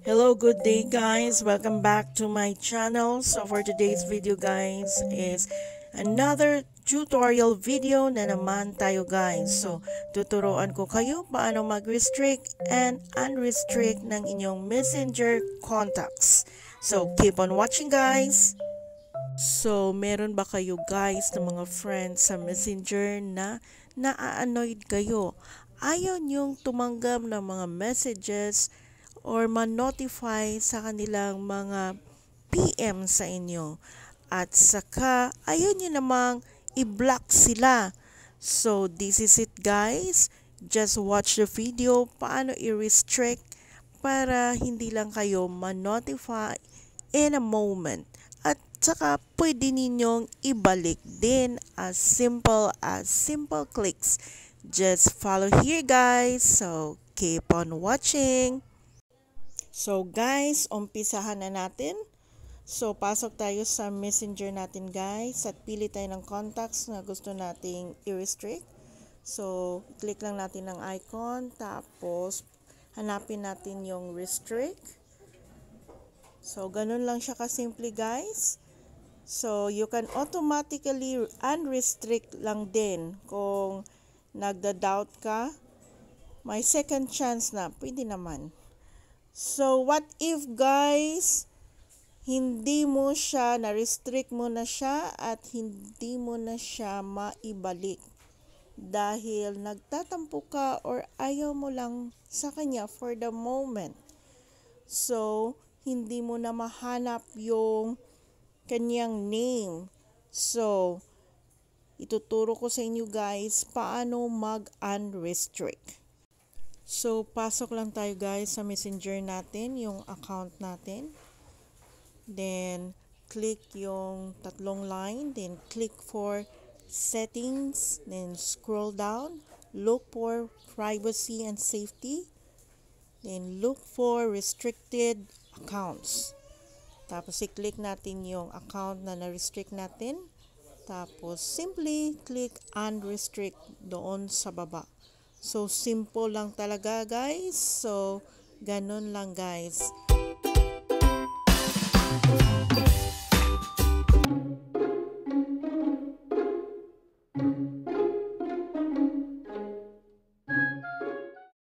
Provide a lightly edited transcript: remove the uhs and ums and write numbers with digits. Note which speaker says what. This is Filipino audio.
Speaker 1: Hello, good day guys. Welcome back to my channel. So for today's video guys is another tutorial video na naman tayo guys. So tuturuan ko kayo paano mag-restrict and unrestrict ng inyong messenger contacts. So keep on watching guys. So meron ba kayo guys ng mga friends sa messenger na na-annoyed kayo? Ayaw niyong tumanggap ng mga messages or ma-notify sa kanilang mga PM sa inyo. At saka, ayaw nyo namang i-block sila. So, this is it guys. Just watch the video paano i-restrict para hindi lang kayo ma-notify in a moment. At saka, pwede ninyong ibalik din as simple clicks. Just follow here guys. So, keep on watching. So guys, umpisahan na natin. So pasok tayo sa messenger natin guys at pili tayo ng contacts na gusto nating i-restrict. So click lang natin ng icon tapos hanapin natin yung restrict. So ganun lang siya kasimple guys. So you can automatically unrestrict lang din kung nagda-doubt ka. May second chance na, pwede naman. So, what if guys, hindi mo siya, na-restrict mo na siya at hindi mo na siya maibalik dahil nagtatampo ka or ayaw mo lang sa kanya for the moment. So, hindi mo na mahanap yung kanyang name. So, ituturo ko sa inyo guys paano mag-unrestrict. So, pasok lang tayo guys sa messenger natin, yung account natin. Then, click yung tatlong line. Then, click for settings. Then, scroll down. Look for privacy and safety. Then, look for restricted accounts. Tapos, i-click natin yung account na na-restrict natin. Tapos, simply click unrestrict doon sa baba. So, simple lang talaga guys. So, ganun lang guys.